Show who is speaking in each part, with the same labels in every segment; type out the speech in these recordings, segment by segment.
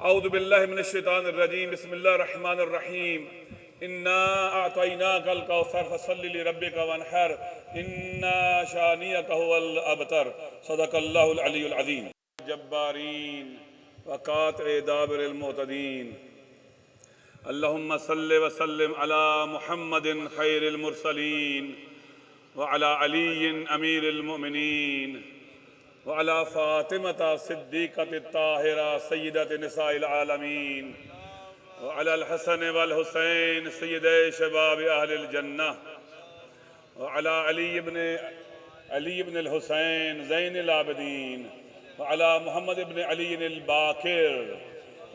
Speaker 1: अऊज़ु बिल्लाहि मिनश शैतानिर रजीम बिस्मिल्लाहिर रहमानिर रहीम इन्ना अअतैनाकल कौसर फसल्लि लिरब्बिका वनहर इन्ना शानियका हुवल अबतर सदक़ल्लाहुल अलियुल अज़ीम जब्बारीन व क़ातिअ दाबिरिल मुअतदीन अल्लाहुम्मा सल्लि व सल्लिम अला मुहम्मदिन खैरिल मुरसलीन व अला अलीय्यिन अमीरिल मुमिनीन व अला फ़ातिमता सिद्दीक़ति ताहिरा सय्यदति निसाइल आलमीन व अलल हसन वल हुसैन सय्यदे शबाब अहलिल जन्नह व अला अली इब्न अल हुसैन ज़ैनिल आबिदीन व अला मुहम्मद इब्न अली अल बाकिर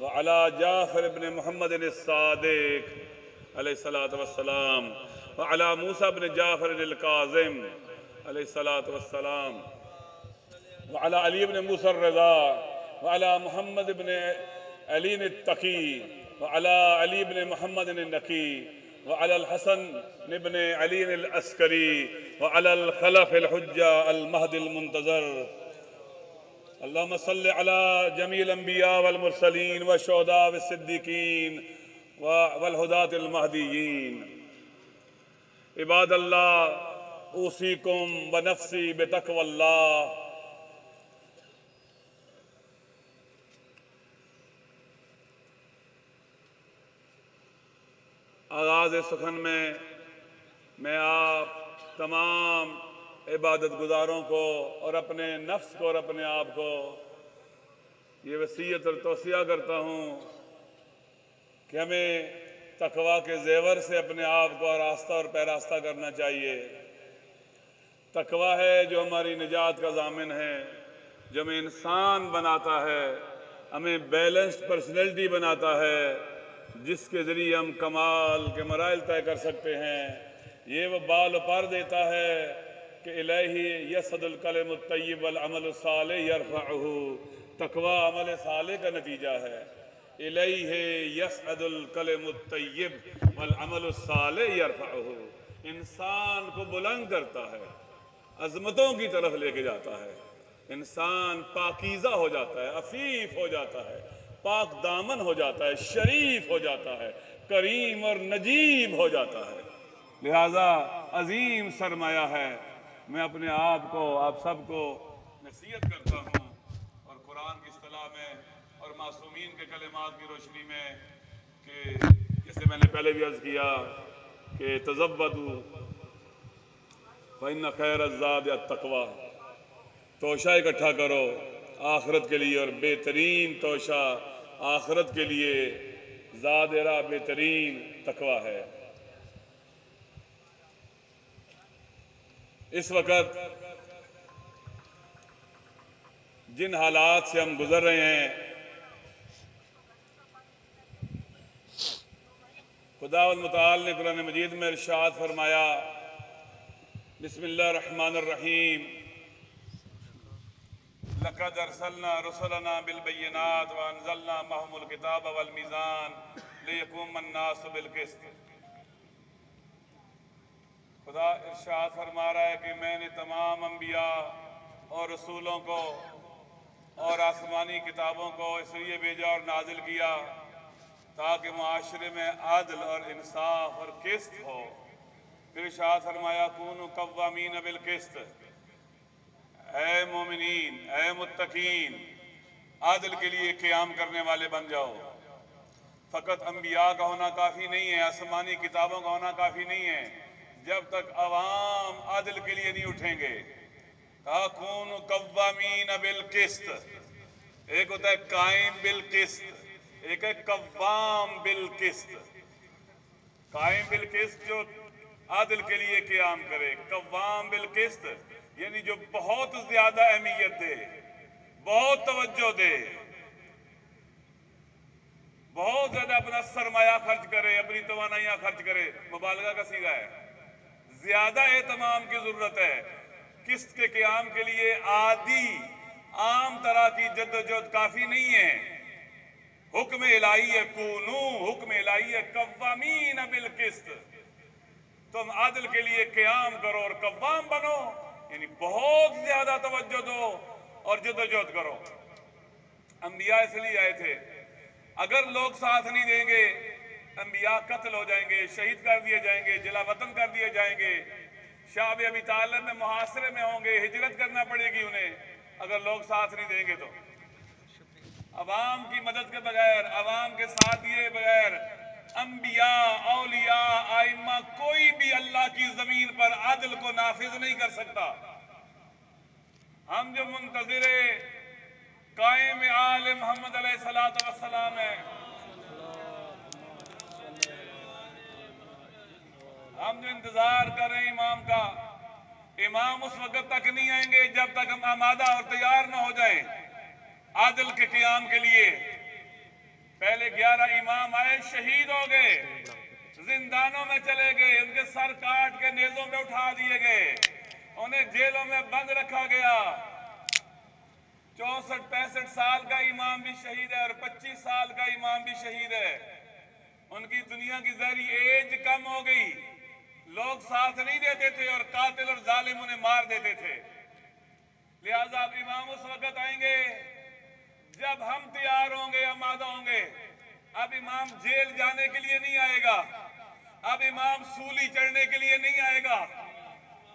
Speaker 1: व अला जाफ़र इब्न मुहम्मद अल सादिक़ अलैहिस्सलातु वस्सलाम व अला मूसा इब्न जाफ़र अल काज़िम अलैहिस्सलातु वस्सलाम व अला अली इब्न मूसा रज़ा व अला मुहम्मद इब्न अली तकी व अला अली इब्न मुहम्मद नकी व अल हसन इब्न अली अल अस्करी व अल खलफ अल हुज्जा अल महदी अल मुंतज़र अल्लाहुम्मा सल्लि अला जमील अंबिया वल मुरसलीन व शुहदा व सिद्दीकीन वल हुदात अल महदीयीन इबादल्लाह ऊसीकुम व नफ्सी बितक़वल्लाह। आगाज़ सुखन में मैं आप तमाम इबादत गुजारों को और अपने नफ्स को और अपने आप को ये वसीयत और तौसिया करता हूँ कि हमें तकवा के ज़ेवर से अपने आप को आरास्ता और पैरास्ता करना चाहिए। तकवा है जो हमारी निजात का ज़ामिन है, जो हमें इंसान बनाता है, हमें बैलेंस्ड पर्सनैलिटी बनाता है, जिसके ज़रिए हम कमाल के मराइल तय कर सकते हैं। ये वो बाल पर देता है कि इलाही यसदुल कलिमुत तय्यिब वल अमलुस सालिह यरफ़अहु। तकवा अमल साले का नतीजा है। इलाही यसदुल कलिमुत तय्यिब वल अमलुस सालिह यरफ़अहु। इंसान को बुलंद करता है, अज़मतों की तरफ लेके जाता है। इंसान पाकीज़ा हो जाता है, अफ़ीफ़ हो जाता है, पाक दामन हो जाता है, शरीफ हो जाता है, करीम और नजीब हो जाता है। लिहाजा अजीम सरमाया है। मैं अपने आप को, आप सबको नसीहत करता हूँ और कुरान की इस्तिलाह में और मासूमीन के कलिमात की रोशनी में कि जैसे मैंने पहले भी अर्ज़ किया कि तज़व्वदू फ़इन्न खैरज़्ज़ादि अत्तक़वा। तोशा इकट्ठा करो आखिरत के लिए, और बेहतरीन तोशा आखिरत के लिए ज़ादेरा बेहतरीन तकवा है। इस वक़्त जिन हालात से हम गुज़र रहे हैं, खुदावंद मुताल ने कुरान मजीद में इरशाद फरमाया, बिस्मिल्लाहिर रहमानिर रहीम, लक़द अरसलना रुसलना बिल बय्यिनात व अंज़लना महमुल किताब वल मीज़ान लियक़ूमन नास बिल क़िस्त। खुदा इरशाद फरमा रहा है कि मैंने तमाम अंबिया और रसूलों को और आसमानी किताबों को इसलिए भेजा और नाजिल किया ताकि मुआशरे में आदल और इंसाफ और क़िस्त हो। फिर इरशाद फरमाया कूनू कव्वामीन बिल क़िस्त। ऐ मोमिनीन, ऐ मुत्तकीन, आदल के लिए क़याम करने वाले बन जाओ। फ़कत अंबिया का होना काफ़ी नहीं है, आसमानी किताबों का होना काफ़ी नहीं है, जब तक अवाम आदल के लिए नहीं उठेंगे। कहा कूनू कव्वामीन बिल क़िस्त। एक होता है कायम बिल क़िस्त, एक है कव्वाम बिल क़िस्त। कायम बिल क़िस्त जो आदल के लिए क़याम करे, कव्वाम बिल क़िस्त यानी जो बहुत ज्यादा अहमियत दे, बहुत तवज्जो दे, बहुत ज्यादा अपना सरमाया खर्च करे, अपनी तवानाइयां खर्च करे। मुबालगा का सीगा है, ज्यादा एहतमाम की जरूरत है। किस्त के क़याम के लिए आदि आम तरह की जद्दोजहद काफी नहीं है। हुक्म इलाही है कूनू, चाहिए कव्वामीन बिल किस्त, तुम आदिल के लिए क़याम करो और कव्वाम बनो, यानी बहुत ज्यादा तवज्जो दो और जद्दोजहद करो। अंबिया इसलिए आए थे, अगर लोग साथ नहीं देंगे अंबिया कत्ल हो जाएंगे, शहीद कर दिए जाएंगे, जिला वतन कर दिए जाएंगे, शाब अबी तालिब में मुहासरे में होंगे, हिजरत करना पड़ेगी उन्हें अगर लोग साथ नहीं देंगे। तो अवाम की मदद के बगैर, अवाम के साथ दिए बगैर अंबिया, औलिया, आइम्मा कोई भी अल्लाह की जमीन पर आदिल को नाफिज नहीं कर सकता। हम जो मुंतज़िरे कायम आले मोहम्मद अलैहिस्सलातु वस्सलाम है, हम जो इंतजार कर रहे हैं इमाम का, इमाम उस वक्त तक नहीं आएंगे जब तक हम आमादा और तैयार न हो जाएं आदिल के क़याम के लिए। पहले 11 इमाम आए, शहीद हो गए, जिंदानों में चले गए, उनके सर काट के नेज़ों में उठा दिए गए, उन्हें जेलों में बंद रखा गया। 64-65 साल का इमाम भी शहीद है और 25 साल का इमाम भी शहीद है। उनकी दुनिया की ज़हरी एज कम हो गई, लोग साथ नहीं देते थे और कातिल और जालिम उन्हें मार देते थे। लिहाजा अब इमाम उस वक्त आएंगे जब हम तैयार होंगे, आमादा होंगे। अब इमाम जेल जाने के लिए नहीं आएगा, अब इमाम सूली चढ़ने के लिए नहीं आएगा,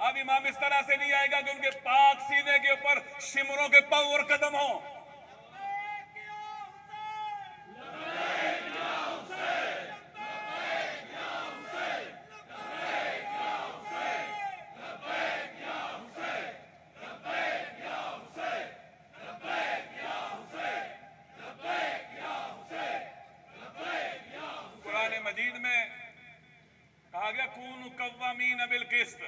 Speaker 1: अब इमाम इस तरह से नहीं आएगा कि उनके पाक सीने के ऊपर शिमरों के पांव और कदम हो। मजीद में कहा गया कूनू कव्वामीन बिल किस्त,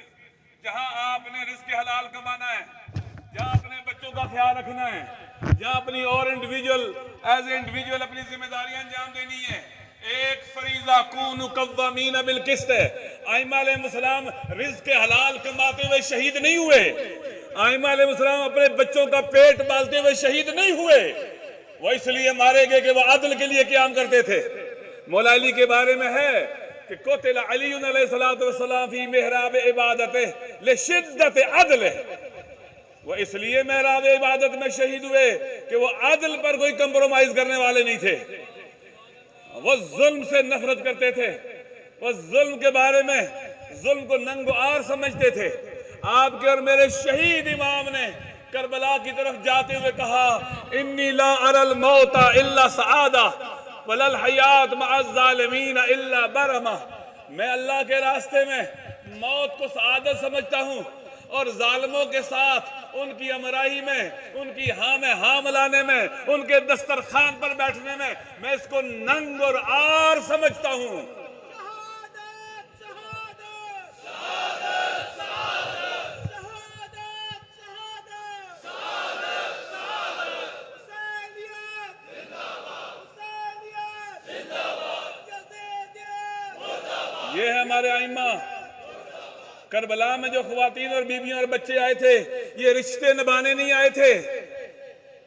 Speaker 1: जहां आपने रिज़्क़ हलाल कमाना है, जहां अपने बच्चों का ख्याल रखना है, जहां अपनी और इंडिविजुअल एज ए इंडिविजुअल अपनी जिम्मेदारियां अंजाम देनी है, एक फरीज़ा कूनू कव्वामीन बिल किस्त है। आइम्मा अलैहिस्सलाम रिज़्क़ हलाल कमाते हुए शहीद नहीं हुए, आइम्मा अलैहिस्सलाम अपने बच्चों का पेट पालते हुए शहीद नहीं हुए, वो इसलिए मारे गए कि वो अदल के लिए क़याम करते थे। मौला अली के बारे में है कि कुतिल अली अलैहिस्सलातु वस्सलाम फी मेहराब इबादतिह लिशिद्दत अदलिह, वो इसलिए मेहराब इबादत में शहीद हुए कि वो अदल पर कोई कंप्रोमाइज करने वाले नहीं थे, वो जुल्म से नफरत करते थे, वो जुल्म के बारे में जुल्म को नंगो आर समझते थे। आपके और मेरे शहीद इमाम ने करबला की तरफ जाते हुए कहा, इन्नी ला अरल मौता इल्ला सआदा वलल हयात मअज़ ज़ालिमीन इल्ला बरमा, मैं अल्लाह के रास्ते में मौत को सआदत समझता हूँ और जालिमों के साथ उनकी अमराही में, उनकी हाँ में हाँ मिलाने में, उनके दस्तरखान पर बैठने में मैं इसको नंग और आर समझता हूँ। ये है हमारे आइम्मा। करबला में जो ख्वातीन और बीबियां और बच्चे आए थे, ये रिश्ते निभाने नहीं आए थे,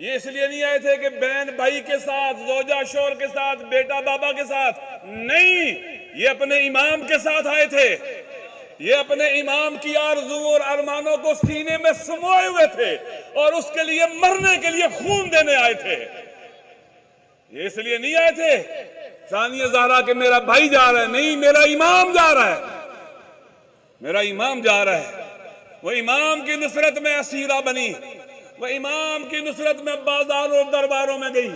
Speaker 1: ये इसलिए नहीं आए थे कि बहन भाई के साथ, जोजा शोर के साथ, बेटा बाबा के साथ, नहीं, ये अपने इमाम के साथ आए थे, ये अपने इमाम की आरज़ू और अरमानों को सीने में समाये हुए थे और उसके लिए मरने के लिए खून देने आए थे। ये इसलिए नहीं आए थे सानिया ज़हरा के मेरा भाई जा रहा है, नहीं, मेरा इमाम जा रहा है, मेरा इमाम जा रहा है। वो इमाम की नुसरत में असीरा बनी, वो इमाम की नुसरत में बाजारों दरबारों में गई,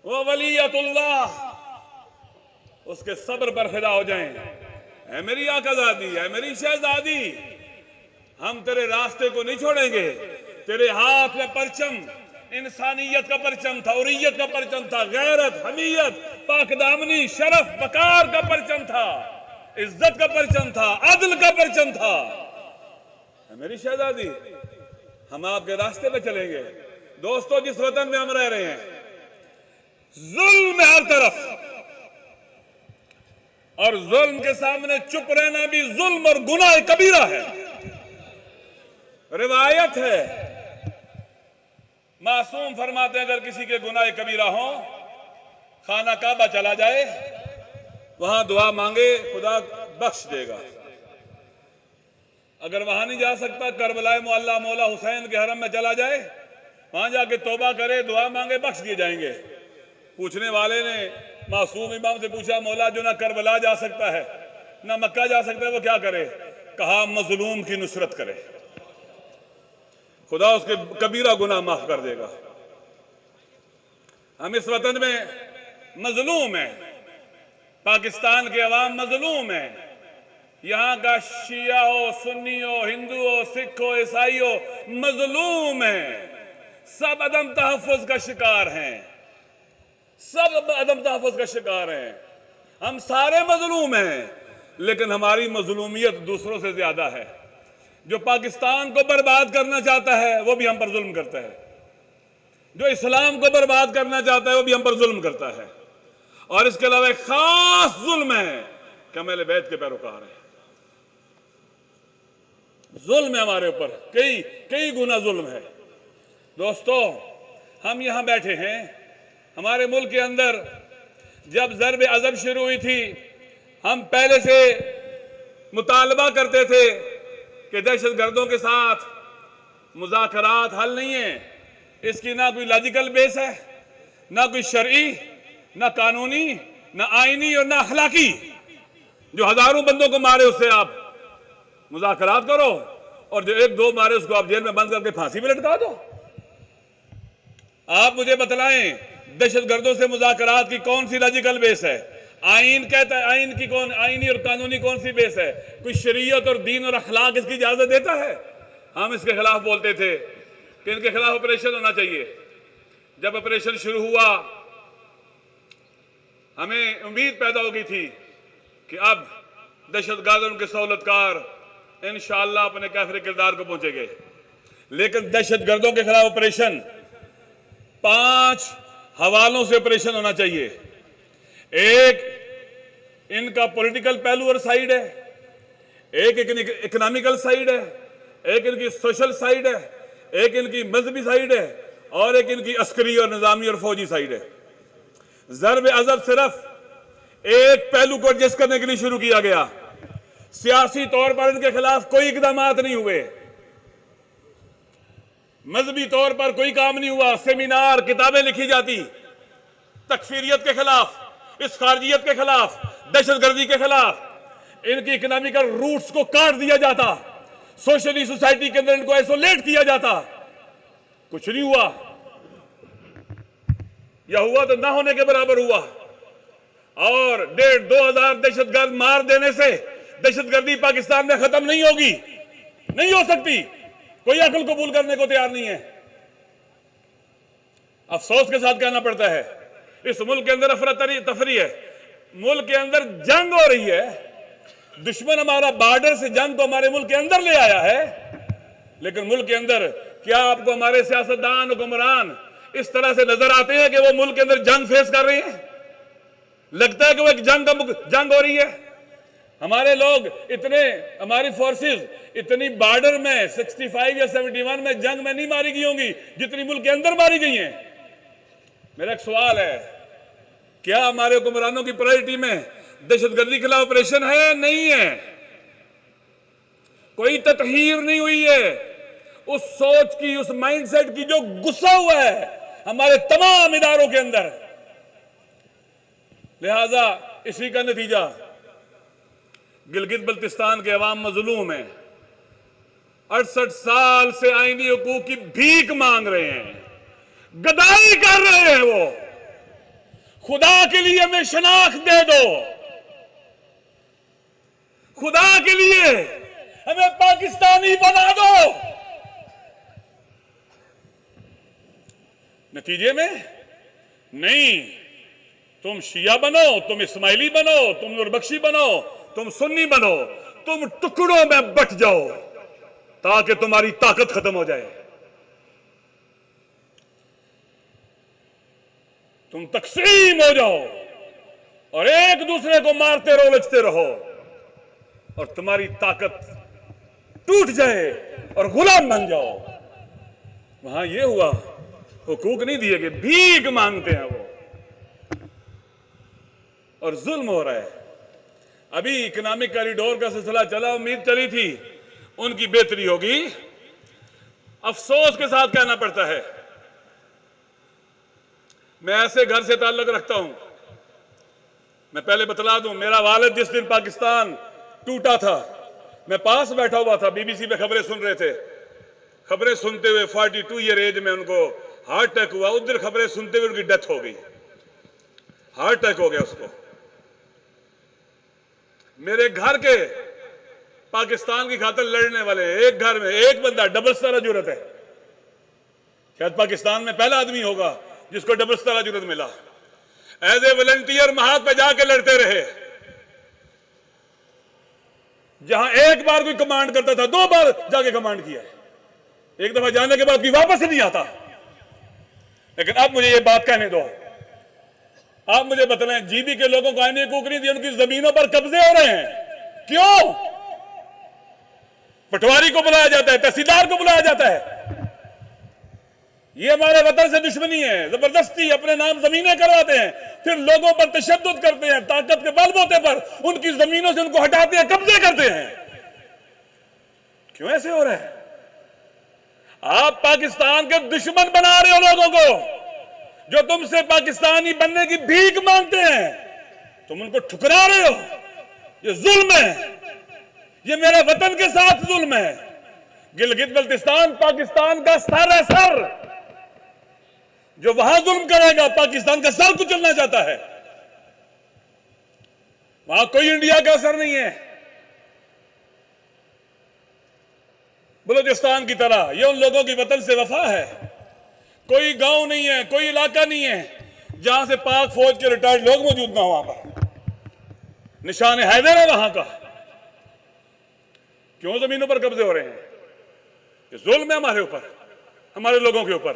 Speaker 1: वो वलियतुल्लाह, उसके सब्र पर फिदा हो जाएं। है मेरी आकाज़ादी, है मेरी शहजादी, हम तेरे रास्ते को नहीं छोड़ेंगे। तेरे हाथ में परचम इंसानियत का परचम था, उरियत का परचम था, गैरत, हमीयत, पाकदामनी, शरफ, वकार का परचम था, इज्जत का परचम था, अदल का परचम था। मेरी शहजादी, हम आपके रास्ते पे चलेंगे। दोस्तों, जिस वतन में हम रह रहे हैं, जुल्म है हर तरफ, और जुल्म के सामने चुप रहना भी जुल्म और गुनाह कबीरा है। रिवायत है, मासूम फरमाते हैं, अगर किसी के गुनाह कबीरा हो, खाना काबा चला जाए, वहां दुआ मांगे, खुदा बख्श देगा। अगर वहां नहीं जा सकता, करबला मुअल्ला मौला हुसैन के हरम में चला जाए, वहां जाके तौबा करे, दुआ मांगे, बख्श दिए जाएंगे। पूछने वाले ने मासूम इमाम से पूछा, मौला जो ना करबला जा सकता है ना मक्का जा सकता है, वो क्या करे? कहा, मजलूम की नुसरत करे, खुदा उसके कबीरा गुनाह माफ कर देगा। हम इस वतन में मजलूम हैं, पाकिस्तान के अवाम मजलूम हैं। यहां का शिया हो, सुन्नी हो, हिंदू हो, सिख हो, ईसाई हो, मजलूम हैं। सब अदम तहफ़्फ़ुज़ का शिकार हैं, सब अदम तहफ़्फ़ुज़ का शिकार हैं। हम सारे मजलूम हैं, लेकिन हमारी मजलूमियत दूसरों से ज्यादा है। जो पाकिस्तान को बर्बाद करना चाहता है वो भी हम पर जुल्म करता है, जो इस्लाम को बर्बाद करना चाहता है वो भी हम पर जुल्म करता है। और इसके अलावा एक खास जुल्म है कि हम अहले बैत के पैरोकार हैं। जुल्म है हमारे ऊपर, कई कई गुना जुल्म है। दोस्तों, हम यहां बैठे हैं, हमारे मुल्क के अंदर जब ज़र्ब अज़ब शुरू हुई थी, हम पहले से मुतालबा करते थे कि दहशतगर्दों के साथ मुज़ाकरात हल नहीं है। इसकी ना कोई लॉजिकल बेस है, ना कोई शरई, ना कानूनी, ना आईनी और ना अखलाकी। जो हजारों बंदों को मारे उससे आप मुज़ाकरात करो, और जो एक दो मारे उसको आप जेल में बंद करके फांसी पे लटका दो। आप मुझे बतलाएं, दहशतगर्दों से मुज़ाकरात की कौन सी लॉजिकल बेस है? आइन कहता है, आइन की कौन, आइनी और कानूनी कौन सी बेस है? कोई शरीयत और दीन और अखलाक इसकी इजाजत देता है? हम इसके खिलाफ बोलते थे कि इनके खिलाफ ऑपरेशन होना चाहिए। जब ऑपरेशन शुरू हुआ, हमें उम्मीद पैदा हो गई थी कि अब दहशतगर्द के सहूलतकार इंशाअल्लाह अपने काफिर किरदार को पहुंचेंगे। लेकिन दहशतगर्दों के खिलाफ ऑपरेशन 5 हवालों से ऑपरेशन होना चाहिए। एक, इनका पॉलिटिकल पहलू और साइड है, एक इकोनॉमिकल साइड है, एक इनकी सोशल साइड है, एक इनकी मजहबी साइड है, और एक इनकी अस्करी और निजामी और फौजी साइड है। ज़र्ब अज़ब सिर्फ एक पहलू को एडजस्ट करने के लिए शुरू किया गया। सियासी तौर पर इनके खिलाफ कोई इकदामात नहीं हुए, मजहबी तौर पर कोई काम नहीं हुआ। सेमिनार, किताबें लिखी जाती तकफीरियत के खिलाफ, इस खारजियत के खिलाफ, दहशतगर्दी के खिलाफ। इनकी इकोनॉमिकल रूट्स को काट दिया जाता, सोशली सोसाइटी के अंदर इनको आइसोलेट किया जाता। कुछ नहीं हुआ, या हुआ तो ना होने के बराबर हुआ। और 1,500-2 हजार दहशतगर्द मार देने से दहशतगर्दी पाकिस्तान में खत्म नहीं होगी, नहीं हो सकती। कोई अकल कबूल करने को तैयार नहीं है। अफसोस के साथ कहना पड़ता है, इस मुल्क के अंदर अफरा तफरी है, मुल्क के अंदर जंग हो रही है। दुश्मन हमारा बॉर्डर से जंग को हमारे मुल्क के अंदर ले आया है, लेकिन मुल्क के अंदर क्या आपको हमारे सियासतदान, हुक्मरान इस तरह से नजर आते हैं कि वो मुल्क के अंदर जंग फेस कर रहे हैं? लगता है कि वो एक जंग हो रही है। हमारे लोग इतने, हमारी फोर्सेस इतनी बॉर्डर में 65 या 71 में जंग में नहीं मारी गई होंगी जितनी मुल्क के अंदर मारी गई हैं। मेरा एक सवाल है, क्या हमारे हुक्मरानों की प्रायोरिटी में दहशतगर्दी के खिलाफ ऑपरेशन है? नहीं है। कोई ततहीर नहीं हुई है उस सोच की, उस माइंडसेट की जो गुस्सा हुआ है हमारे तमाम इदारों के अंदर। लिहाजा इसी का नतीजा गिलगित बल्तिस्तान के अवाम मजलूम हैं। 68 साल से आईनी हुकूक की भीख मांग रहे हैं, गदाई कर रहे हैं। वो खुदा के लिए हमें शनाख्त दे दो, खुदा के लिए हमें पाकिस्तानी बना दो। नतीजे में नहीं, तुम शिया बनो, तुम इस्माइली बनो, तुम नूरबख्शी बनो, तुम सुन्नी बनो, तुम टुकड़ों में बट जाओ ताकि तुम्हारी ताकत खत्म हो जाए। तुम तकसीम हो जाओ और एक दूसरे को मारते रहो, लचते रहो, और तुम्हारी ताकत टूट जाए और गुलाम बन जाओ। वहां यह हुआ, हुकूक नहीं दिए गए, भीख मांगते हैं वो, और जुल्म हो रहा है। अभी इकोनॉमिक कॉरिडोर का सिलसिला चला, उम्मीद चली थी उनकी बेहतरी होगी। अफसोस के साथ कहना पड़ता है, मैं ऐसे घर से ताल्लुक रखता हूं। मैं पहले बतला दूं, मेरा वालिद जिस दिन पाकिस्तान टूटा था, मैं पास बैठा हुआ था, बीबीसी पे खबरें सुन रहे थे। खबरें सुनते हुए 42 ईयर एज में उनको हार्ट अटैक हुआ। उधर खबरें सुनते हुए उनकी डेथ हो गई, हार्ट अटैक हो गया उसको। मेरे घर के पाकिस्तान की खातिर लड़ने वाले एक घर में एक बंदा, डबल स्टार जुर्रत है, शायद पाकिस्तान में पहला आदमी होगा जिसको डबल स्टार जुर्रत मिला। एज ए वॉलंटियर महाद पे जाके लड़ते रहे। जहां एक बार कोई कमांड करता था, 2 बार जाके कमांड किया। एक दफा जाने के बाद भी वापस नहीं आता। लेकिन अब मुझे ये बात कहने दो, आप मुझे बताएं, जीबी के लोगों को आने को नहीं दी, उनकी जमीनों पर कब्जे हो रहे हैं, क्यों? पटवारी को बुलाया जाता है, तहसीलदार को बुलाया जाता है। ये हमारे वतन से दुश्मनी है। जबरदस्ती अपने नाम जमीनें करवाते हैं, फिर लोगों पर तशद्दुद करते हैं, ताकत के बलबूते पर उनकी जमीनों से उनको हटाते हैं, कब्जे करते हैं। क्यों ऐसे हो रहा है? आप पाकिस्तान के दुश्मन बना रहे हो लोगों को, जो तुमसे पाकिस्तानी बनने की भीख मांगते हैं, तुम उनको ठुकरा रहे हो। ये जुल्म है, ये मेरे वतन के साथ जुल्म है। गिलगित बल्तिस्तान पाकिस्तान का सर है, सर। जो वहां जुल्म करेगा, पाकिस्तान का सर कुचलना चाहता है। वहां कोई इंडिया का असर नहीं है। बलूचिस्तान की तरह ये उन लोगों की वतन से वफा है। कोई गांव नहीं है, कोई इलाका नहीं है जहां से पाक फौज के रिटायर्ड लोग मौजूद ना हो। वहां पर निशान हैदर है वहां का। क्यों जमीनों पर कब्जे हो रहे हैं? ये जुल्म है हमारे ऊपर, हमारे लोगों के ऊपर।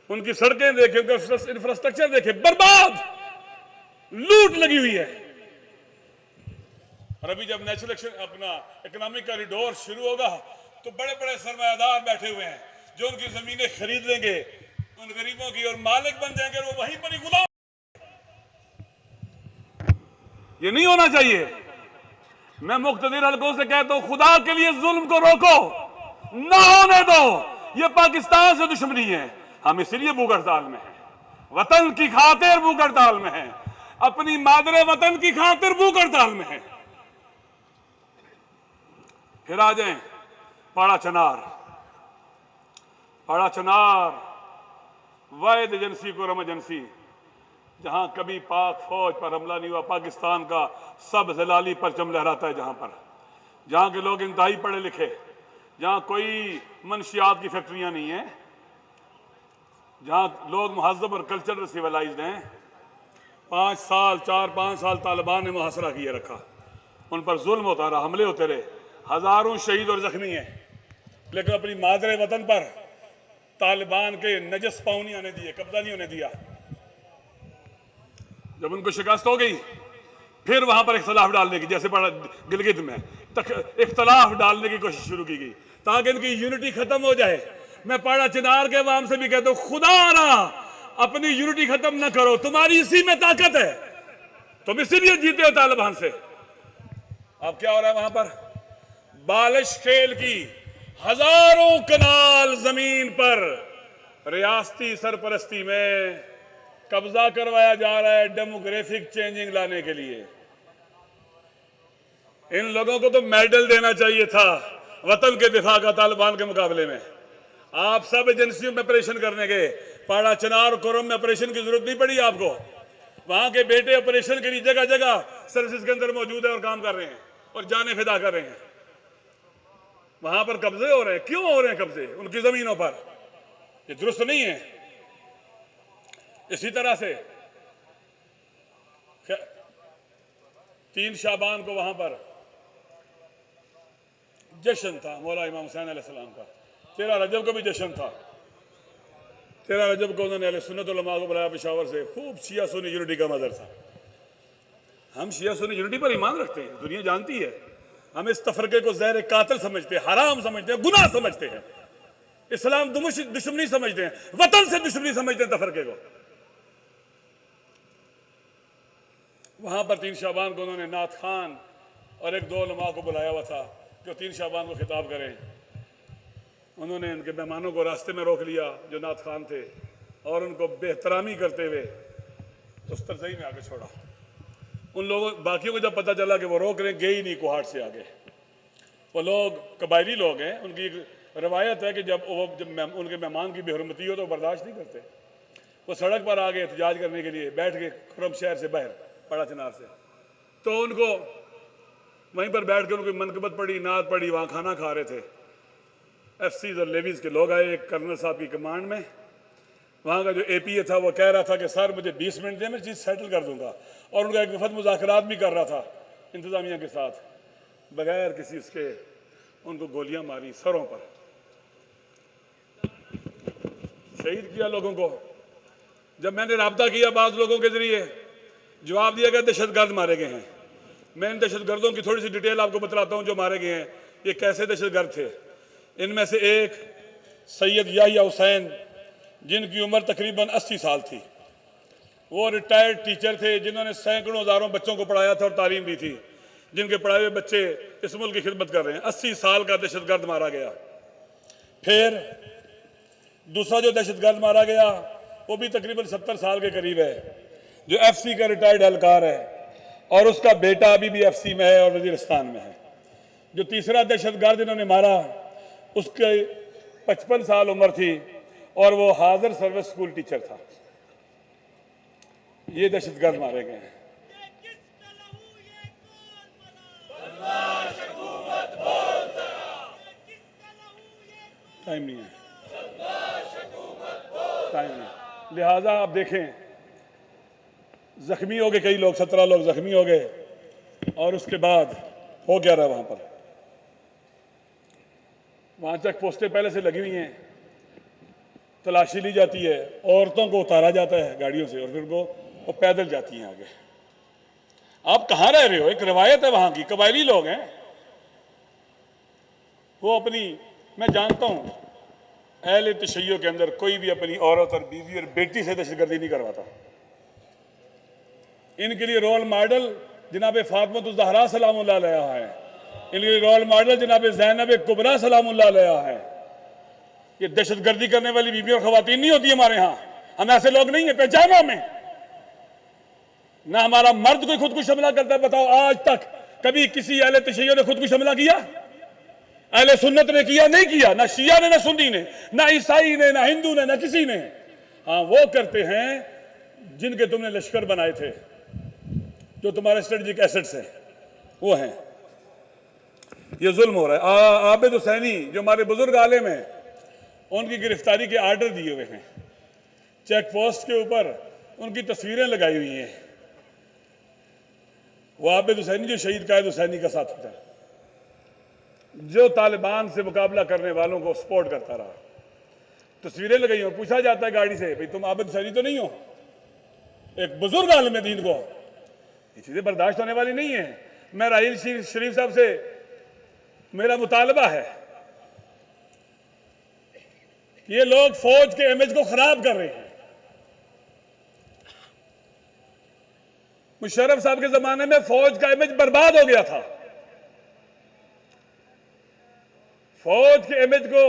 Speaker 1: उनकी सड़कें देखें, उनका इंफ्रास्ट्रक्चर देखें, बर्बाद, लूट लगी हुई है। और अभी जब नेशनल अपना इकोनॉमिक कॉरिडोर शुरू होगा तो बड़े बड़े सरमायादार बैठे हुए हैं जो उनकी जमीनें खरीद लेंगे उन गरीबों की, और मालिक बन जाएंगे, और वो वहीं पर ही गुलाम। ये नहीं होना चाहिए। मैं मुख्तलिफ हलकों से कहता हूं, खुदा के लिए जुल्म को रोको, ना होने दो। ये पाकिस्तान से दुश्मनी है। हम इसलिए भूख हड़ताल में हैं, वतन की खातिर भूख हड़ताल में हैं, अपनी मादरे वतन की खातिर भूख हड़ताल में हैं। फिर आ जाएं पाड़ा चनार। पाड़ा चनार वाहिद एजेंसी को एजेंसी जहां कभी पाक फौज पर हमला नहीं हुआ। पाकिस्तान का सब जलाली परचम लहराता है जहां के लोग इंतहाई पढ़े लिखे, जहां कोई मनशियात की फैक्ट्रियां नहीं है, जहां लोग मुहज़्ज़ब और कल्चरल सिविलाइज्ड हैं। 5 साल 4-5 साल तालिबान ने मुहासरा किए रखा, उन पर जुल्म होता रहा, हमले होते रहे, हजारों शहीद और जख्मी हैं। लेकिन अपनी मादरे वतन पर तालिबान के नजस पाँव नहीं आने दिए, कब्जा नहीं होने दिया। जब उनको शिकस्त हो गई, फिर वहां पर इख्तलाफ डालने की, जैसे गिलगित में इख्तलाफ डालने की कोशिश शुरू की गई ताकि इनकी यूनिटी खत्म हो जाए। मैं पाड़ा चिनार के वाम से भी कहता हूं, खुदा ना अपनी यूनिटी खत्म ना करो, तुम्हारी इसी में ताकत है, तुम इसीलिए जीते हो तालिबान से। अब क्या हो रहा है वहां पर? बालिश खेल की हजारों कनाल जमीन पर रियासती सरपरस्ती में कब्जा करवाया जा रहा है डेमोग्राफिक चेंजिंग लाने के लिए। इन लोगों को तो मेडल देना चाहिए था वतन के दिफा का तालिबान के मुकाबले में। आप सब एजेंसियों में ऑपरेशन करने गए, पाड़ा चनार और कोरम में ऑपरेशन की जरूरत नहीं पड़ी आपको। वहां के बेटे ऑपरेशन के लिए जगह जगह सर्विसेज के अंदर मौजूद है और काम कर रहे हैं और जाने फिदा कर रहे हैं। वहां पर कब्जे हो रहे हैं। क्यों हो रहे हैं कब्जे उनकी जमीनों पर? ये दुरुस्त नहीं है। इसी तरह से 3 शाबान को वहां पर जश्न था मौला इमाम हुसैन अलैहिस्सलाम का। 13 रजब को भी जश्न था। 13 रजब को उन्होंने अहले सुन्नत वल जमात को बुलाया पेशावर से। खूब शिया सुन्नी यूनिटी का मदरसा। हम शिया सुन्नी यूनिटी पर ईमान रखते हैं, दुनिया जानती है। हम इस तफरके को ज़हर कातिल समझते हैं, हराम समझते हैं, गुनाह समझते हैं। इस्लाम दुश्मनी समझते हैं, वतन से दुश्मनी समझते हैं तफरके को। वहाँ पर 3 शाबान को उन्होंने नात खान और एक 2 उलमा को बुलाया हुआ था कि 3 शाबान को खिताब करें। उन्होंने उनके मेहमानों को रास्ते में रोक लिया जो नात खान थे और उनको बेहतरामी करते हुए उस तरह ही में आगे छोड़ा। उन लोगों बाकियों को जब पता चला कि वो रोक रहे, गए ही नहीं कोहाट से आगे। वो लोग कबायली लोग हैं, उनकी एक रवायत है कि जब उनके मेहमान की बेहरमती हो तो बर्दाश्त नहीं करते। वो सड़क पर आ गए एहतजाज करने के लिए, बैठ गए खुरम शहर से बाहर पड़ा चिनार से। तो उनको वहीं पर बैठ कर उनको मनकबत पड़ी, नात पड़ी, वहाँ खाना खा रहे थे। एफसीज और लेवीज के लोग आए एक कर्नल साहब की कमांड में। वहाँ का जो एपीए था वो कह रहा था कि सर मुझे 20 मिनट दें, मैं चीज़ सेटल कर दूंगा। और उनका एक वफद मुज़ाकरात भी कर रहा था इंतज़ामिया के साथ। बगैर किसी उसके उनको गोलियां मारी सरों पर, शहीद किया लोगों को। जब मैंने रब्ता किया बाज़ लोगों के ज़रिए, जवाब दिया गया दहशतगर्द मारे गए हैं। मैं इन दहशतगर्दों की थोड़ी सी डिटेल आपको बतलाता हूँ जो मारे गए हैं, ये कैसे दहशतगर्द थे। इनमें से एक सैयद याहिया हुसैन, जिनकी उम्र तकरीबन 80 साल थी। वो रिटायर्ड टीचर थे जिन्होंने सैकड़ों हज़ारों बच्चों को पढ़ाया था और तालीम दी थी, जिनके पढ़ाए हुए बच्चे इस मुल्क की खिदमत कर रहे हैं। 80 साल का दहशतगर्द मारा गया। फिर दूसरा जो दहशतगर्द मारा गया वो भी तकरीबन 70 साल के करीब है, जो एफसी का रिटायर्ड एहलकार है और उसका बेटा अभी भी एफसी में है और वजीरिस्तान में है। जो तीसरा दहशतगर्द इन्होंने मारा उसके 55 साल उम्र थी और वो हाजिर सर्विस स्कूल टीचर था। ये दहशतगर्द मारे गए हैं। टाइम नहीं है, टाइम नहीं। लिहाजा आप देखें, जख्मी हो गए कई लोग, 17 लोग जख्मी हो गए। और उसके बाद हो क्या रहा वहां पर, वहां चेक पोस्टें पहले से लगी हुई हैं, तलाशी ली जाती है, औरतों को उतारा जाता है गाड़ियों से और फिर वो पैदल जाती हैं आगे। आप कहाँ रह रहे हो? एक रवायत है वहां की, कबायली लोग हैं वो अपनी, मैं जानता हूं अहले तशय्यो के अंदर कोई भी अपनी औरत और बीवी और बेटी से दहशतगर्दी नहीं करवाता। इनके लिए रोल मॉडल जनाब फातिमा ज़हरा सलामुल्लाह अलैहा है, इनके लिए रोल मॉडल जनाब ज़ैनब कुबरा सलामुल्लाह अलैहा है। ये दहशतगर्दी करने वाली बीवी और खवातीन नहीं होती हमारे यहाँ। हम ऐसे लोग नहीं है, पहचानो हमें। ना हमारा मर्द कोई खुदकुश हमला करता है। बताओ आज तक कभी किसी अहले तशय्यो ने खुदकुश हमला किया? अहले सुन्नत ने किया? नहीं किया। ना शिया ने, ना सुन्नी ने, ना ईसाई ने, ना हिंदू ने, ना किसी ने। हाँ वो करते हैं जिनके तुमने लश्कर बनाए थे, जो तुम्हारे स्ट्रेटेजिक एसेट्स हैं, वो हैं। ये जुल्म हो रहा है। आबिद हुसैनी जो हमारे बुजुर्ग आलिम हैं, उनकी गिरफ्तारी के आर्डर दिए हुए हैं। चेक पोस्ट के ऊपर उनकी तस्वीरें लगाई हुई हैं। वो आबिद हुसैनी जो शहीद कायद हुसैनी का साथी था, जो तालिबान से मुकाबला करने वालों को सपोर्ट करता रहा। तस्वीरें लगाई हो, पूछा जाता है गाड़ी से, भाई तुम आबिद हुसैनी तो नहीं हो? एक बुजुर्ग आलिम दीन को ये चीजें बर्दाश्त होने वाली नहीं है। मैं राहील शरीफ साहब से मेरा मुतालबा है, ये लोग फौज के इमेज को खराब कर रहे हैं। मुशर्रफ साहब के जमाने में फौज का इमेज बर्बाद हो गया था। फौज के इमेज को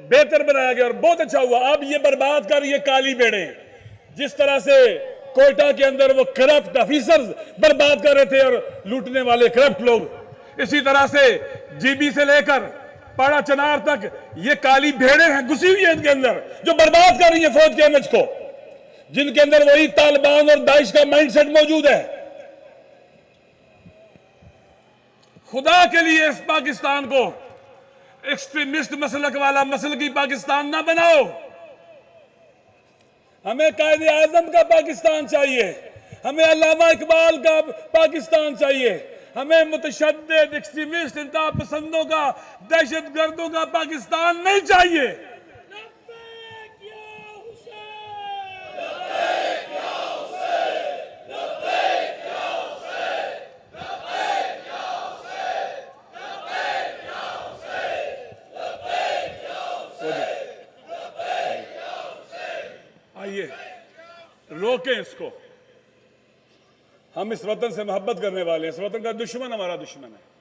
Speaker 1: बेहतर बनाया गया और बहुत अच्छा हुआ। अब ये बर्बाद कर ये काली बेड़े, जिस तरह से कोयटा के अंदर वो करप्ट ऑफिसर्स बर्बाद कर रहे थे और लूटने वाले करप्ट लोग, इसी तरह से जीबी से लेकर पाड़ा चनार तक ये काली भेड़ें हैं घुसी हुई है इनके अंदर, जो बर्बाद कर रही है फौज के इमेज को, जिनके अंदर वही तालिबान और दाइश का माइंडसेट मौजूद है। खुदा के लिए इस पाकिस्तान को एक्सट्रीमिस्ट मसलक वाला मसलकी पाकिस्तान ना बनाओ। हमें कायदे आजम का पाकिस्तान चाहिए, हमें अल्लामा इकबाल का पाकिस्तान चाहिए, हमें मुतशद्दिद एक्सट्रीमिस्ट इंतहा पसंदों का, दहशतगर्दों का पाकिस्तान नहीं चाहिए। आइए रोकें इसको। हम इस वतन से मोहब्बत करने वाले हैं। इस वतन का दुश्मन हमारा दुश्मन है।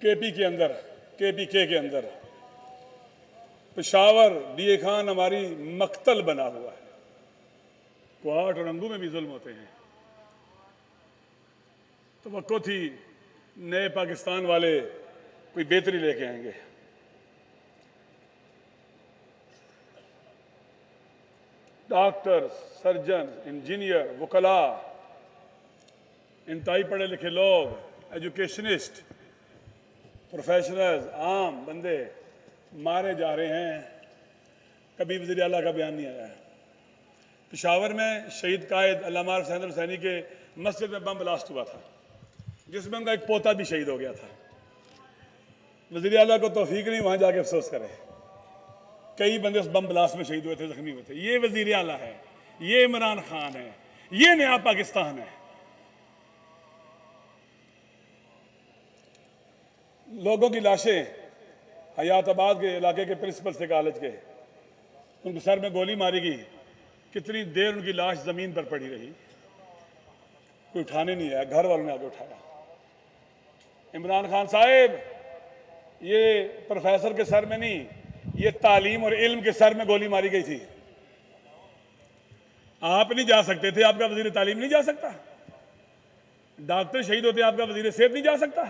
Speaker 1: केपीके के अंदर पेशावर डीए खान हमारी मक्तल बना हुआ है। क्वाट और रंगू में भी जुल्म होते हैं। तो वक्को थी नए पाकिस्तान वाले कोई बेहतरी लेके आएंगे। डॉक्टर, सर्जन, इंजीनियर, वकला, इंतहाई पढ़े लिखे लोग, एजुकेशनिस्ट, प्रोफेशनल्स, आम बंदे मारे जा रहे हैं। कभी वज़ीर आला का बयान नहीं आया है। पेशावर में शहीद कायद अल्लामा हुसैन हुसैनी के मस्जिद में बम ब्लास्ट हुआ था, जिसमें उनका एक पोता भी शहीद हो गया था। वज़ीर आला को तौफीक नहीं वहां जाके अफसोस करे। कई बंदे उस बम ब्लास्ट में शहीद हुए थे, जख्मी हुए थे। ये वज़ीर आला है, ये इमरान खान है, ये नया पाकिस्तान है। लोगों की लाशें हयाताबाद के इलाके के प्रिंसिपल से कॉलेज के, उनके सर में गोली मारी गई। कितनी देर उनकी लाश जमीन पर पड़ी रही, कोई उठाने नहीं आया, घर वालों ने आगे उठाया। इमरान खान साहब, ये प्रोफेसर के सर में नहीं, ये तालीम और इल्म के सर में गोली मारी गई थी। आप नहीं जा सकते थे, आपका वजीर तालीम नहीं जा सकता। डॉक्टर शहीद होते, आपका वजीर सेहत नहीं जा सकता।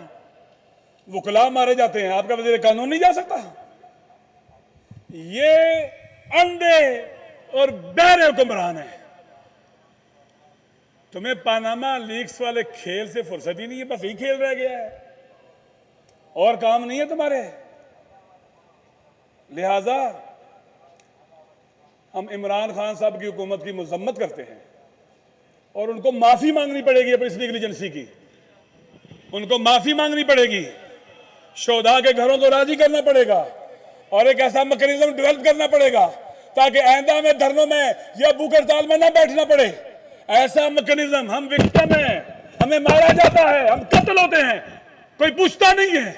Speaker 1: वकला मारे जाते हैं, आपका वजीर कानून नहीं जा सकता। ये अंधे और बहरे हुक्मरान है। तुम्हें पानामा लीक्स वाले खेल से फुर्सत ही नहीं है, बस यही खेल रह गया है, और काम नहीं है तुम्हारे। लिहाजा हम इमरान खान साहब की हुकूमत की मजम्मत करते हैं और उनको माफी मांगनी पड़ेगी अपनी इस नेग्लिजेंसी की। उनको माफी मांगनी पड़ेगी, शोधा के घरों को राजी करना पड़ेगा और एक ऐसा मैकेनिज्म डेवलप करना पड़ेगा ताकि आइंदा हमें धरनों में या भूख हड़ताल में ना बैठना पड़े। ऐसा मैकेनिज्म, हम विक्टिम हैं, हमें मारा जाता है, हम कत्ल होते हैं, कोई पूछता नहीं है।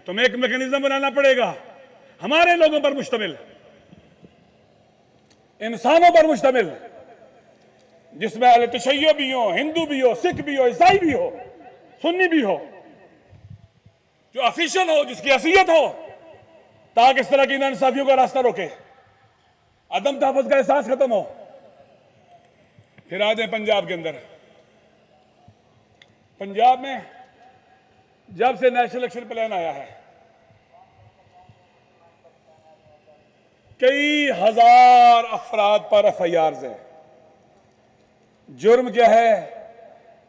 Speaker 1: तुम्हें एक मैकेनिज्म बनाना पड़ेगा हमारे लोगों पर मुश्तमिल, इंसानों पर मुश्तमिल, जिसमें अहले तशय्यो भी हो, हिंदू भी हो, सिख भी हो, ईसाई भी हो, सुन्नी भी हो, जो ऑफिशियल हो, जिसकी हैसियत हो, ताकि इस तरह की नाइंसाफियों का रास्ता रोके, अदम तहफ़्फ़ुज़ का एहसास खत्म हो। फिर आ जाए पंजाब के अंदर। पंजाब में जब से नेशनल एक्शन प्लान आया है, कई हजार अफराद पर एफआईआर है। जुर्म क्या है?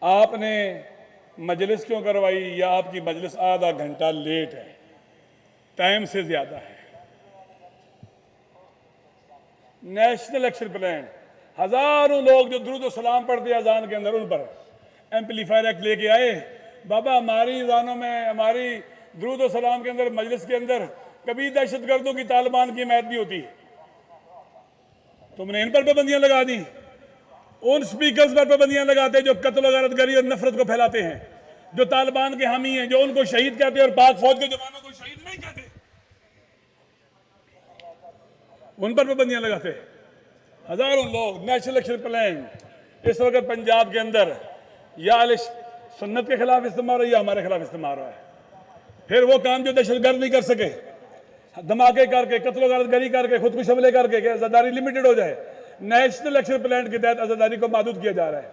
Speaker 1: आपने मजलिस क्यों करवाई, या आपकी मजलिस आधा घंटा लेट है, टाइम से ज्यादा है। नेशनल एक्शन प्लान, हजारों लोग जो दुरूद सलाम पढ़ते अजान के अंदर, उन पर एम्पलीफायर एक्ट लेके आए। बाबा, हमारी अजानों में, हमारी दुरूद सलाम के अंदर, मजलिस के अंदर कभी दहशतगर्दों की, तालिबान की हिमायत भी होती। तुमने इन पर पाबंदियां लगा दी। उन स्पीकर्स पर पाबंदियां लगाते जो कत्ल, गारतगरी और नफरत को फैलाते हैं, जो तालिबान के हामी हैं, जो उनको शहीद कहते हैं और पाक फौज के जवानों को शहीद नहीं कहते, उन पर पाबंदियां लगाते। हजारों लोग। नेशनल एक्शन प्लान इस वक्त पंजाब के अंदर या अहले सुन्नत के खिलाफ इस्तेमाल हो या हमारे खिलाफ इस्तेमाल है। फिर वो काम जो दहशतगर्द नहीं कर सके, धमाके करके, कत्ल गारतगरी करके, खुदकुश हमले करके कि आजादारी लिमिटेड हो जाए, नेशनल एक्शन प्लान के तहत आजादारी को महदूद किया जा रहा है।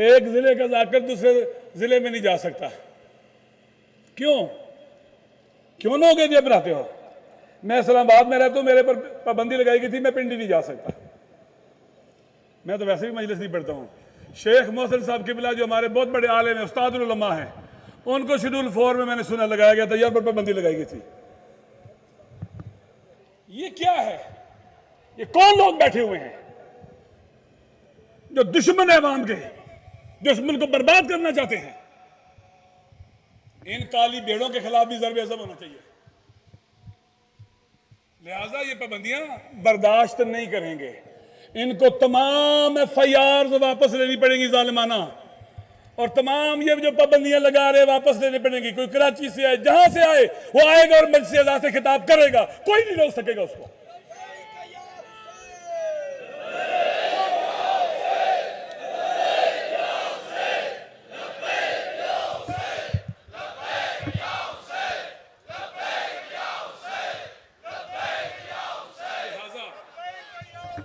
Speaker 1: एक जिले का जाकर दूसरे जिले में नहीं जा सकता। क्यों क्यों लोग ये बनाते हो? मैं इस्लामाबाद में रहता हूं, मेरे पर पाबंदी लगाई गई थी, मैं पिंडी नहीं जा सकता। मैं तो वैसे भी मजलिस नहीं पढ़ता हूँ। शेख मोहसिन साहब किबला, जो हमारे बहुत बड़े आलिम हैं, उस्तादुल उलमा हैं, उनको शेड्यूल 4 में मैंने सुना लगाया गया था, यहाँ पर पाबंदी लगाई गई थी। ये क्या है? ये कौन लोग बैठे हुए हैं जो दुश्मन है अवाम के, जो इस मुल्क को बर्बाद करना चाहते हैं? इन काली भेड़ों के खिलाफ भी ज़र्ब अज़ब होना चाहिए। लिहाजा ये पाबंदियां बर्दाश्त नहीं करेंगे। इनको तमाम एफआईआर वापस लेनी पड़ेंगी जालिमाना, और तमाम ये जो पाबंदियां लगा रहे वापस लेनी पड़ेंगी। कोई कराची से आए, जहां से आए, वो आएगा और मजलिस अज़ा से खिताब करेगा, कोई नहीं रोक सकेगा उसको।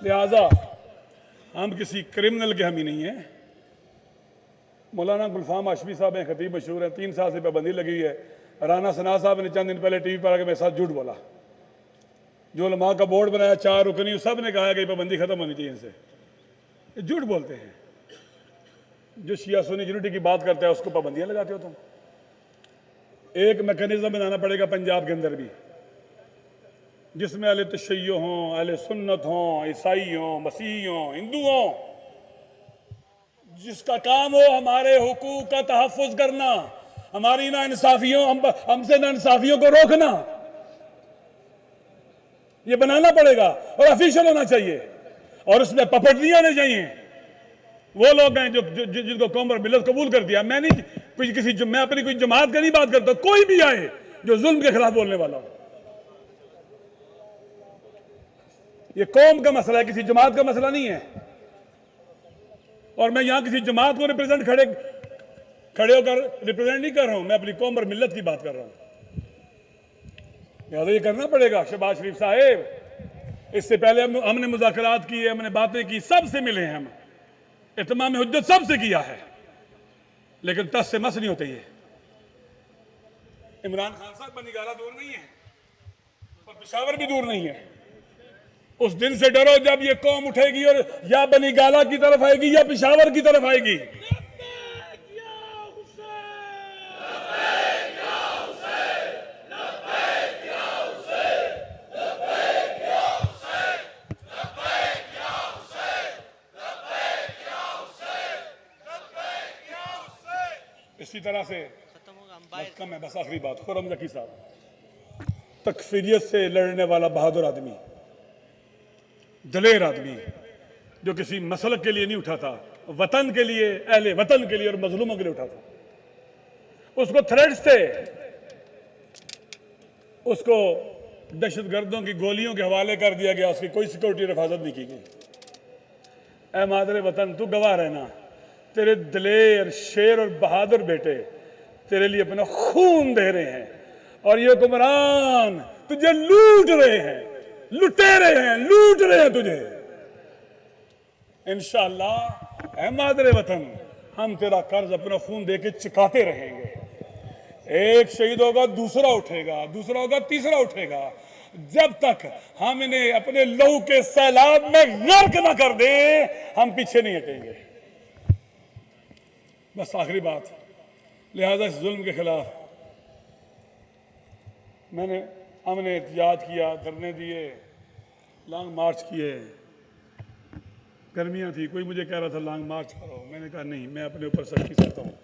Speaker 1: लिहाजा हम किसी क्रिमिनल के हम ही नहीं हैं। मौलाना गुलफाम हाशमी साहब हैं, खतीब मशहूर हैं, 3 साल से पाबंदी लगी है। राना सना साहब ने चंद दिन पहले टीवी पर आके मेरे साथ झूठ बोला। जो उलमा का बोर्ड बनाया 4 रुकनी, सब ने कहा कि पाबंदी खत्म होनी चाहिए इनसे। ये झूठ बोलते हैं। जो शिया सुन्नी यूनिटी की बात करता है उसको पाबंदियां लगाते हो तुम। एक मैकेनिज्म बनाना पड़ेगा पंजाब के अंदर भी, जिसमें अहले तशय्यो हों, अहले सुन्नत हों, ईसाई हों, मसीही हों, हिंदू हों, जिसका काम हो हमारे हुकूक का तहफ़्फ़ुज़ करना, हमारी नाइंसाफियों हमसे नाइंसाफियों को रोकना। ये बनाना पड़ेगा और ऑफिशियल होना चाहिए और उसमें पपट नहीं आने चाहिए। वो लोग हैं जो जिनको कौम और मिलत कबूल कर दिया। मैं नहीं मैं अपनी कोई जमात का नहीं बात करता, कोई भी आए जो जुल्म के खिलाफ बोलने वाला हो। ये कौम का मसला है, किसी जमात का मसला नहीं है। और मैं यहां किसी जमात को रिप्रेजेंट खड़े होकर रिप्रेजेंट नहीं कर रहा हूं, मैं अपनी कौम और मिलत की बात कर रहा हूं। ये करना पड़ेगा। शहबाज शरीफ साहेब, इससे पहले हमने मुज़ाकरात किए, हमने बातें की, सबसे मिले हैं, हम इत्माम हुज्जत सबसे किया है, लेकिन तस से मस नहीं होते। ये इमरान खान साहब बनीगाला दूर नहीं है और पेशावर भी दूर नहीं है। उस दिन से डरो जब ये कौम उठेगी और या बनीगाला की तरफ आएगी या पेशावर की तरफ आएगी। इसी तरह से कम है। बस आखिरी बात, खुर्रम ज़की साहब, तकफीरियत से लड़ने वाला बहादुर आदमी, दलेर आदमी, जो किसी मसलक के लिए नहीं उठा था, वतन के लिए, अहले वतन के लिए और मजलूमों के लिए उठा था। उसको थ्रेड्स थे, उसको दहशतगर्दों की गोलियों के हवाले कर दिया गया, उसकी कोई सिक्योरिटी और हिफाजत नहीं की गई। ऐ मादरे वतन, तू गवाह रहना, तेरे दलेर, शेर और बहादुर बेटे तेरे लिए अपना खून दे रहे हैं और ये हुक्मरान तुझे लूट रहे हैं, लुटेरे हैं, लूट रहे हैं तुझे। इंशाअल्लाह ऐ मादरे वतन, हम तेरा कर्ज अपना खून दे के चुकाते रहेंगे। एक शहीद होगा, दूसरा उठेगा, दूसरा होगा, तीसरा उठेगा, जब तक हम इन्हें अपने लहू के सैलाब में गर्क न कर दें, हम पीछे नहीं हटेंगे। बस आखिरी बात, लिहाजा इस जुल्म के खिलाफ हमने एहतियात किया, धरने दिए, लॉन्ग मार्च किए। गर्मियाँ थी, कोई मुझे कह रहा था लॉन्ग मार्च करो, मैंने कहा नहीं, मैं अपने ऊपर सख्ती करता हूँ,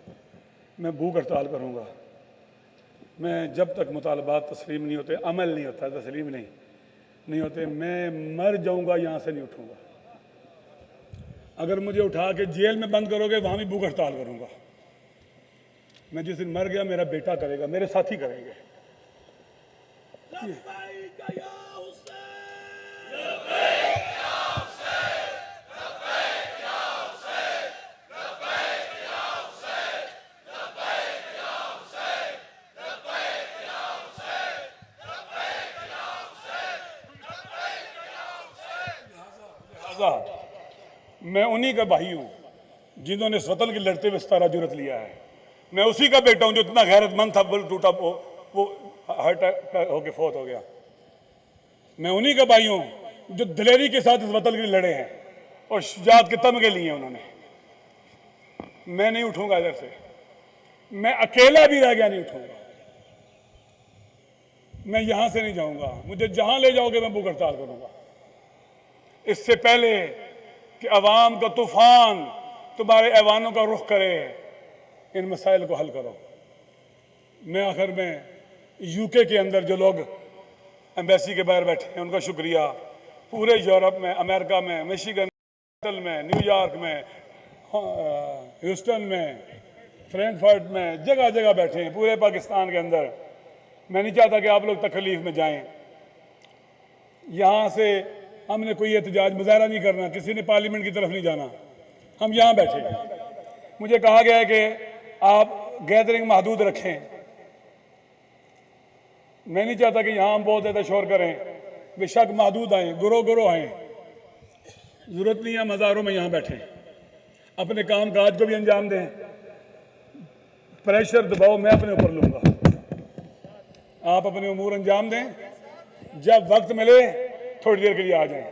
Speaker 1: मैं भूख हड़ताल करूँगा। मैं जब तक मुतालबात तस्लीम नहीं होते, अमल नहीं होता, तस्लीम नहीं होते, मैं मर जाऊँगा, यहाँ से नहीं उठूँगा। अगर मुझे उठा के जेल में बंद करोगे, वहाँ भी भूख हड़ताल करूँगा। मैं जिस दिन मर गया, मेरा बेटा करेगा, मेरे साथी करेंगे। मैं उन्हीं का भाई हूँ जिन्होंने इस वतन की लड़ते हुए सतारा जुर्रत लिया है। मैं उसी का बेटा हूँ जो इतना गैरतमंद था, बल टूटा, वो हार्ट अटैक होके फौत हो गया। मैं उन्हीं का भाई हूँ जो दिलेरी के साथ इस वतन के लिए लड़े हैं और शुजात के तमगे लिए उन्होंने। मैं नहीं उठूंगा इधर से, मैं अकेला भी रह गया नहीं उठूंगा। मैं यहां से नहीं जाऊंगा, मुझे जहां ले जाओगे मैं भूख हड़ताल करूंगा। इससे पहले कि अवाम का तूफान तुम्हारे ऐवानों का रुख करे, इन मसाइल को हल करो। मैं आखिर में यूके के अंदर जो लोग एम्बेसी के बाहर बैठे हैं उनका शुक्रिया, पूरे यूरोप में, अमेरिका में, मिशिगन में, न्यूयॉर्क में, ह्यूस्टन में, फ्रैंकफर्ट में, जगह जगह बैठे हैं पूरे पाकिस्तान के अंदर। मैं नहीं चाहता कि आप लोग तकलीफ में जाएं। यहाँ से हमने कोई एहतजाज मुजाहरा नहीं करना, किसी ने पार्लियामेंट की तरफ नहीं जाना, हम यहाँ बैठे हैं। मुझे कहा गया है कि आप गैदरिंग महदूद रखें। मैं नहीं चाहता कि यहाँ हम बहुत ज़्यादा शोर करें, बेशक महदूद आएँ, गुरो गुरो आएँ, जरूरत नहीं है मज़ारों में यहाँ बैठे, अपने काम काज को भी अंजाम दें। प्रेशर दबाव मैं अपने ऊपर लूँगा, आप अपने उमूर अंजाम दें। जब वक्त मिले थोड़ी देर के लिए आ जाएं।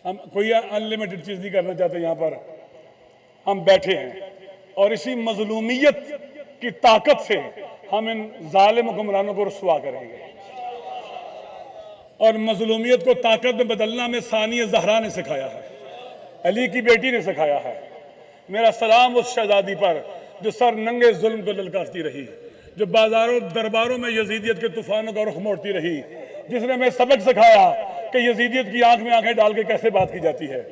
Speaker 1: हम कोई अनलिमिटेड चीज़ नहीं करना चाहते, यहाँ पर हम बैठे हैं और इसी मजलूमियत की ताकत से हम इन जालिम हुक्मरानों को रुसवा करेंगे। और मजलूमियत को ताकत में बदलना में सानिया ज़हरा ने सिखाया है, अली की बेटी ने सिखाया है। मेरा सलाम उस शहजादी पर जो सर नंगे जुल्म को ललकारती रही, जो बाजारों दरबारों में यजीदियत के तूफानों का रुख मोड़ती रही, जिसने हमें सबक सिखाया कि यजीदियत की आंख में आंखें डाल के कैसे बात की जाती है,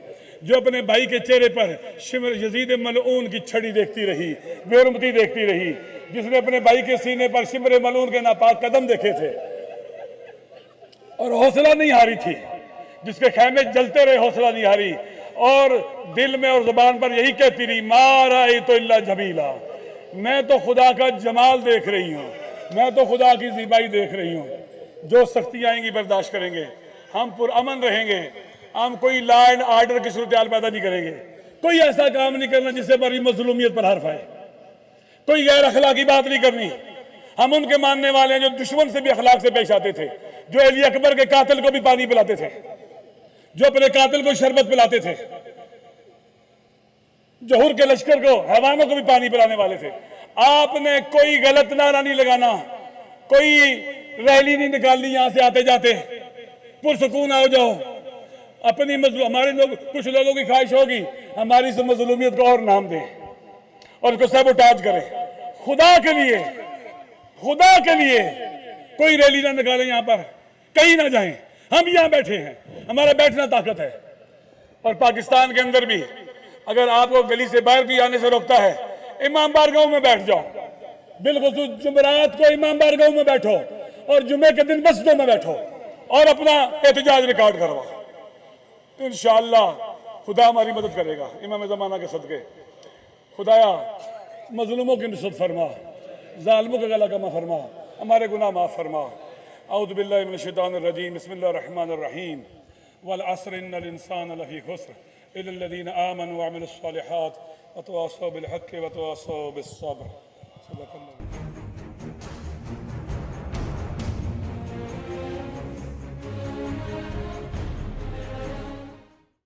Speaker 1: जो अपने भाई के चेहरे पर शिमर यजीद मलऊन की छड़ी देखती रही, बेरुमती देखती रही, जिसने अपने भाई के सीने पर शिमर मलऊन के नापाक कदम देखे थे और हौसला नहीं हारी थी, जिसके खैमे जलते रहे हौसला नहीं हारी, और दिल में और जुबान पर यही कहती रही, मारा तो इल्ला जमीला, मैं तो खुदा का जमाल देख रही हूँ, मैं तो खुदा की ज़िबाई देख रही हूँ। जो सख्ती आएंगी बर्दाश्त करेंगे, हम पुरअमन रहेंगे, हम कोई लॉ एंड ऑर्डर की सूरत हाल पैदा नहीं करेंगे, कोई ऐसा काम नहीं करना जिससे हमारी मजलूमियत पर हर्फ आए, कोई गैर अखलाकी बात नहीं करनी। हम उनके मानने वाले हैं जो दुश्मन से भी अखलाक से पेश आते थे, जो अली अकबर के कातिल को भी पानी पिलाते थे, जो अपने कातिल को शरबत पिलाते थे, जहूर के लश्कर को हैवानों को भी पानी पिलाने वाले थे। आपने कोई गलत नारा नहीं लगाना, कोई रैली नहीं निकालनी, यहां से आते जाते पुरसुकून आओ जाओ। अपनी हमारे लोग, कुछ लोगों की ख्वाहिश होगी हमारी इस मजलूमियत को और नाम दें और उसको सबोटाज करें। खुदा के लिए, खुदा के लिए कोई रैली ना निकालें, यहां पर कहीं ना जाएं। हम यहां बैठे हैं, हमारा बैठना ताकत है। और पाकिस्तान के अंदर भी अगर आपको गली से बाहर भी आने से रोकता है, इमाम बारगाह में बैठ जाओ, बिलखुसूस जुमेरात को इमाम बारगाह में बैठो और जुमे के दिन मस्जिदों में बैठो और अपना एहतजाज रिकॉर्ड करवाओ। तो इंशाअल्लाह खुदा हमारी मदद करेगा इमाम ज़माना के सदके। खुदाया मजलूमों की नुसरत फरमा, जालिमों का गला कमा फरमा, हमारे गुनाह माफ़ फरमा। औज़ु बिल्लाहि मिनश शैतानिर रजीम, बिस्मिल्लाहिर रहमानिर रहीम। वल अस्र इन्नल इंसान लफी खुस्र इल्लल्लज़ीना आमनु व अमिलुस सालिहात व तवासौ बिल हक़्क़ि व तवासौ बिस सब्र।